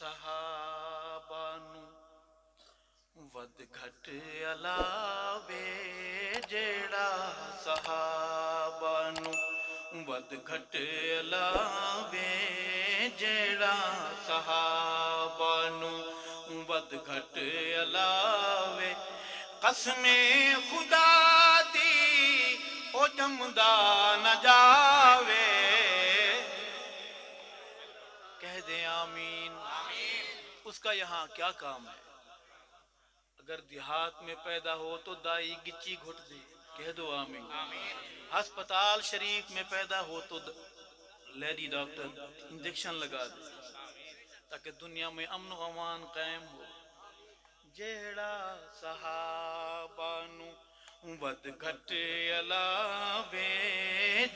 صحابہ know with گھٹ علاوے جیڑا صحابہ نو ود گھٹ علاوے جیڑا صحابہ نو ود گھٹ علاوے قسم خدا دی او جمدا نہ جاوے کہہ دیں آمین۔ اس کا یہاں کیا کام ہے؟ اگر دیہات میں پیدا ہو تو دائی گچی گھٹ دے، کہہ دو آمین۔ ہسپتال شریف میں پیدا ہو تو لیڈی ڈاکٹر انجیکشن لگا دے تاکہ دنیا میں امن و امان قائم ہو۔ جیڑا صحابہ نو ود گھٹ علاوے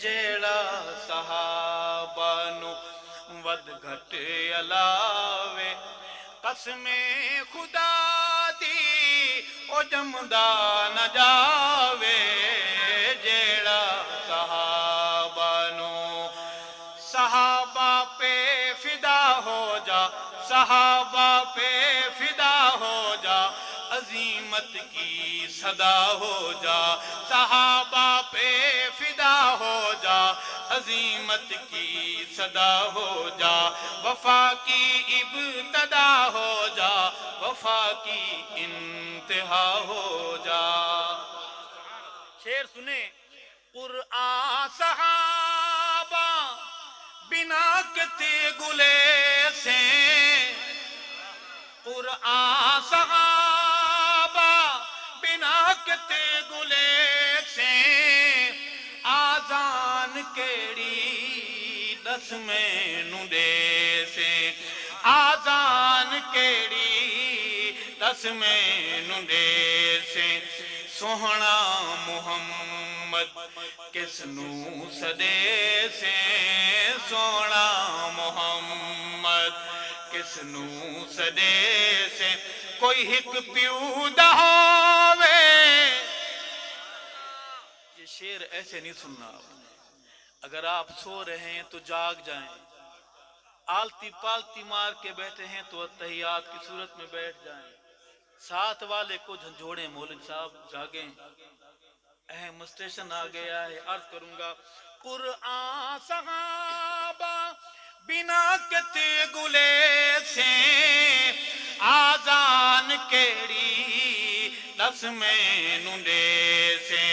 جیڑا صحابہ نو ود گھٹ علاوے قسم خدا دی او جمدا نہ جاوے جیڑا صحابہ نو صحابہ پہ فدا ہو جا صحابہ پہ فدا ہو جا عظیمت کی صدا ہو جا صحابہ پہ فدا ہو جا عظیمت کی صدا ہو جا وفا کی ابتدا ہو جا وفا کی انتہا ہو جا۔ شعر سنیں۔ قرآن صحابہ بنا کتے گلے سے قرآن صحابہ بنا کتے گلے سے آزان کیڑی دس میں نڈے سے آزان کیڑی دس میں نڈے سے سوہنا محمد کس نو سدے سے سوہنا محمد کس نو سدے سے کوئی ہک پیو دا ہووے۔ یہ شعر ایسے نہیں سننا، اگر آپ سو رہے ہیں تو جاگ جائیں، آلتی پالتی مار کے بیٹھے ہیں تو اتحیات کی صورت میں بیٹھ جائیں، ساتھ والے کو جھنجھوڑیں، مولوی صاحب جاگیں، اہم اسٹیشن آ گیا ہے۔ عرض کروں گا قرآن صحابہ بنا کتے گلے سے آزان کیڑی دس میں نڈے سے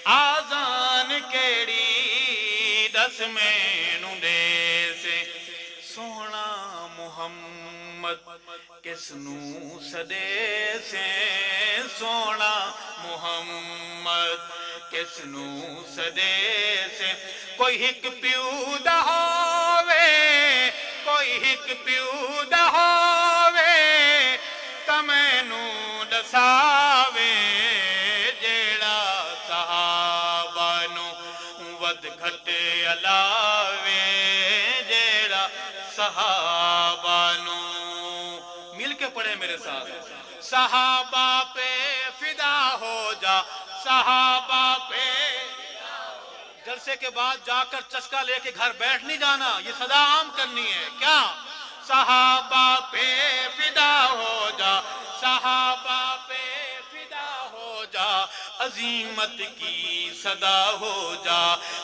آزان کیڑی دس میں نڈے سے سونا محمد کس نو سدے سے سونا محمد کس نو سدے سے کوئی ہک پیو دا ہووے کوئی ہک پیو دا ہووے تمینو دساوے جیڑا صحابہ نو ود گھٹ علاوے جیڑا صحابہ نو مل کے پڑھے میرے ساتھ صحابہ پہ فدا ہو جا صحابہ پہ۔ جلسے کے بعد جا کر چسکا لے کے گھر بیٹھ نہیں جانا، یہ صدا عام کرنی ہے۔ کیا؟ صحابہ پہ فدا ہو جا صحابہ پہ فدا ہو جا عظیمت کی صدا ہو جا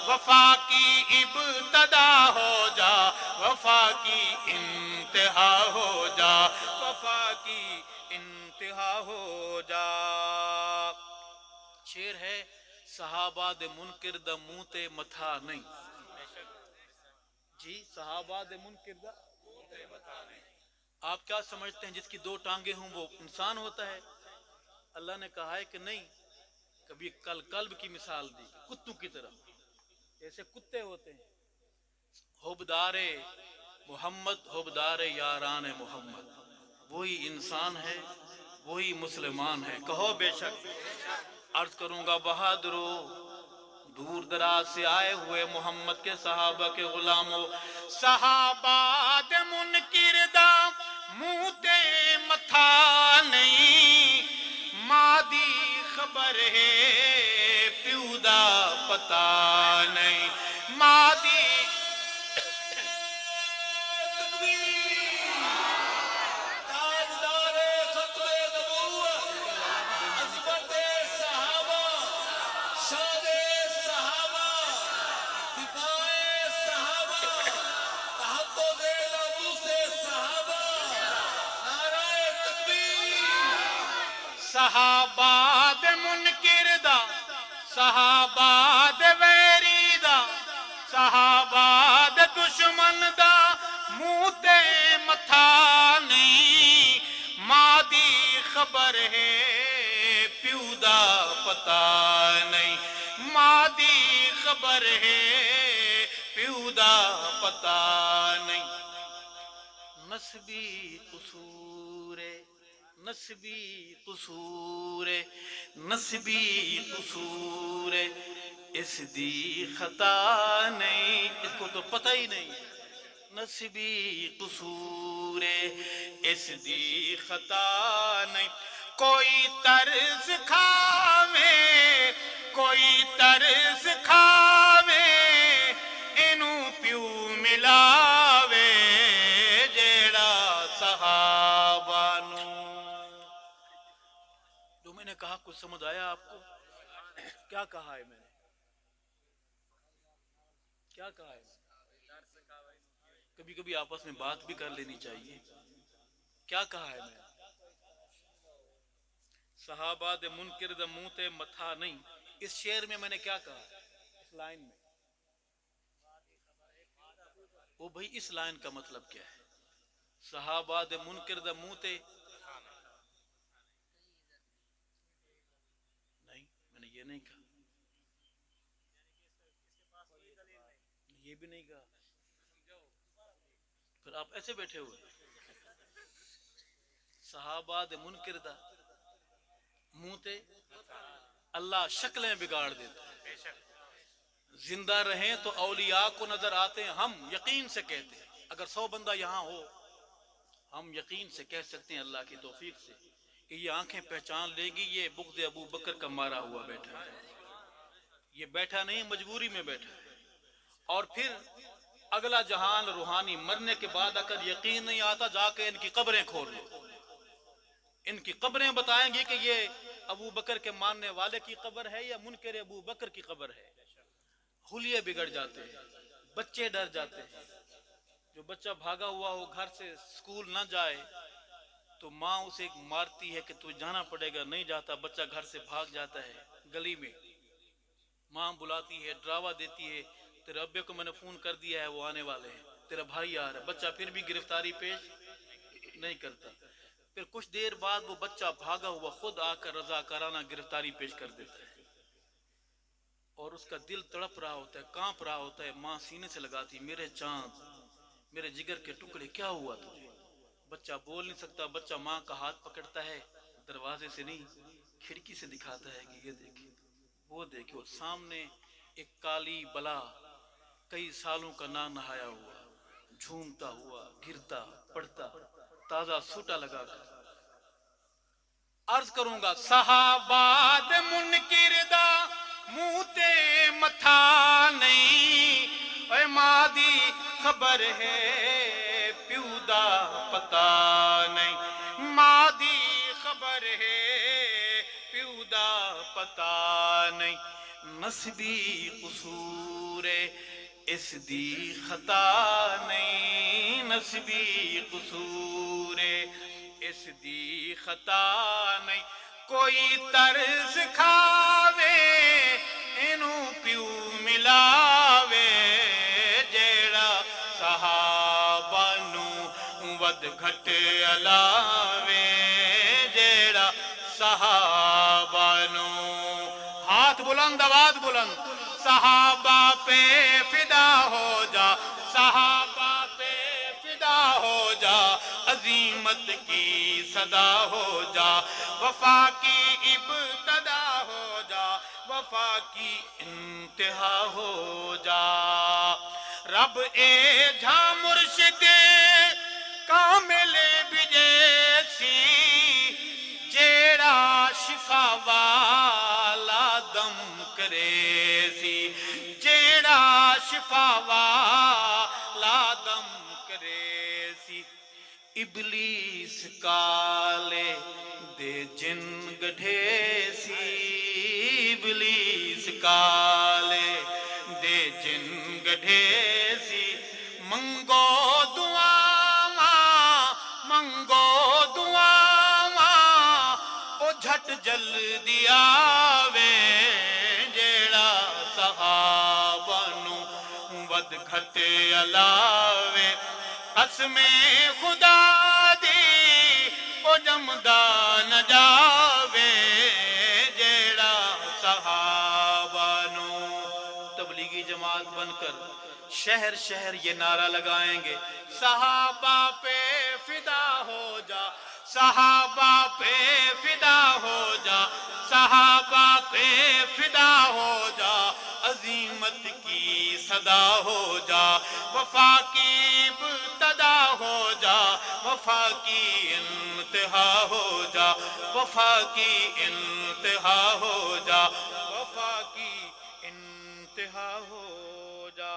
وفا کی ابتدا ہو جا وفا کی انتہا ہو جا وفا کی انتہا ہو جا۔ شعر ہے صحابہ دے منکر دا منہ تے متھا نہیں، جی صحابہ دے منکر دا منہ تے متھا نہیں۔ آپ کیا سمجھتے ہیں جس کی دو ٹانگیں ہوں وہ انسان ہوتا ہے؟ اللہ نے کہا ہے کہ نہیں، کبھی کلب کی مثال دی، کتوں کی طرح، جیسے کتے ہوتے ہیں۔ حبدار محمد حبدار یاران محمد، وہی انسان ہے وہی مسلمان ہے، کہو بے شک۔ عرض کروں گا بہادرو، دور دراز سے آئے ہوئے محمد کے صحابہ کے غلاموں، صحابہ دے منکر دا منہ تے متھا نہیں، ماں دی خبر ہے پیو دا پتہ نہیں، ماں دی صحابہ دے منکر دا صحابہ دے ویری دا صحابہ دے دشمن دا منہ تے متھا نہیں ماں دی خبر ہے پیو دا پتہ نہیں ماں دی خبر ہے پیو دا پتہ نہیں نسبی قصور نسبی قصور نسبی قصور اس دی خطا نہیں اس کو تو پتہ ہی نہیں نسبی قصور اس دی خطا نہیں کوئی طرز کھاوے کوئی طرز کھاوے اینو پیو ملاوے جیڑا صحابہ نو جو میں نے کہا کچھ سمجھ آیا آپ کو کیا کہا ہے میں نے کیا کہا ہے کبھی کبھی آپس میں بات بھی کر لینی چاہیے کیا کہا ہے میں صحابہ دے منکر دے منہ تے متھا نہیں اس شعر میں نے کیا کہا اس لائن میں وہ بھئی اس لائن کا مطلب کیا ہے صحابہ دے منکر دے منہ تے نہیں میں نے یہ نہیں کہا یہ بھی نہیں کہا پھر آپ ایسے بیٹھے ہوئے صحابہ دے منکر دا منہ تے اللہ شکلیں بگاڑ دیتا ہے زندہ رہیں تو اولیاء کو نظر آتے ہیں ہم یقین سے کہتے ہیں اگر 100 بندہ یہاں ہو ہم یقین سے کہہ سکتے ہیں اللہ کی توفیق سے کہ یہ آنکھیں پہچان لے گی یہ بغض ابو بکر کا مارا ہوا بیٹھا ہے یہ بیٹھا نہیں مجبوری میں بیٹھا ہے اور پھر اگلا جہان روحانی مرنے کے بعد اگر یقین نہیں آتا جا کے ان کی قبریں کھول لو ان کی قبریں بتائیں گی کہ یہ ابو بکر کے ماننے والے کی قبر ہے یا منکر ابو بکر کی قبر ہے حلیے بگڑ جاتے ہیں بچے ڈر جاتے ہیں جو بچہ بھاگا ہوا ہو گھر سے سکول نہ جائے تو ماں اسے مارتی ہے کہ تو جانا پڑے گا نہیں جاتا بچہ گھر سے بھاگ جاتا ہے گلی میں ماں بلاتی ہے ڈراوا دیتی ہے تیرے ابے کو میں نے فون کر دیا ہے وہ آنے والے ہیں تیرا بھائی آ رہا ہے بچہ پھر بھی گرفتاری پیش نہیں کرتا پھر کچھ دیر بعد وہ بچہ بھاگا ہوا خود آ کر رضاکارانہ گرفتاری پیش کر دیتا ہے اور اس کا دل تڑپ رہا ہوتا ہے کانپ رہا ہوتا ہے ماں سینے سے لگاتی میرے چاند میرے جگر کے ٹکڑے کیا ہوا تجھے بچہ بول نہیں سکتا بچہ ماں کا ہاتھ پکڑتا ہے دروازے سے نہیں کھڑکی سے دکھاتا ہے کہ یہ دیکھیں وہ دیکھیں اور سامنے ایک کالی بلا کئی سالوں کا نہ نہایا ہوا جھومتا ہوا گرتا پڑتا تازہ سوٹا لگا کر عرض کروں گا صحابہ دے منکر دا منہ تے متھا نہیں اے ماں دی خبر ہے پیو دا پتہ نہیں ماں دی خبر ہے پیو دا پتہ نہیں نسبی قصور اس دی خطا نہیں نسبی قصور اس دی خطا نہیں کوئی طرز کھاوے اینو پیو ملاوے جیڑا صحابہ نو ود گھٹ علاوے جیڑا صحابہ نو ہاتھ بلند آواز بلند صحابہ پہ فدا ہو جا صحابہ پہ فدا ہو جا عظیمت کی صدا ہو جا وفا کی ابتدا ہو جا وفا کی انتہا ہو جا رب اے جھا مرشد کامل بجیسی جیڑا شفا والا دم کرے سی جیڑا شفا والا دم کرے سی ابلیس کالے دے جن گڈھے سی ابلیس کالے دے جن گڈھے سی منگو دعاواں او جھٹ جلدی آوے جیڑا صحابہ نو ود گھٹ علاوے قسم خدا دی او جمدا نہ جاوے جیڑا صحابہ نو۔ تبلیغی جماعت بن کر شہر شہر یہ نعرہ لگائیں گے، صحابہ پہ فدا ہو جا، صحابہ پہ فدا ہو جا، صحابہ پہ فدا ہو جا، عظیمت کی صدا ہو جا، وفا کی ابتدا ہو جا، وفا کی انتہا ہو جا، وفا کی انتہا ہو جا، وفا کی انتہا ہو جا۔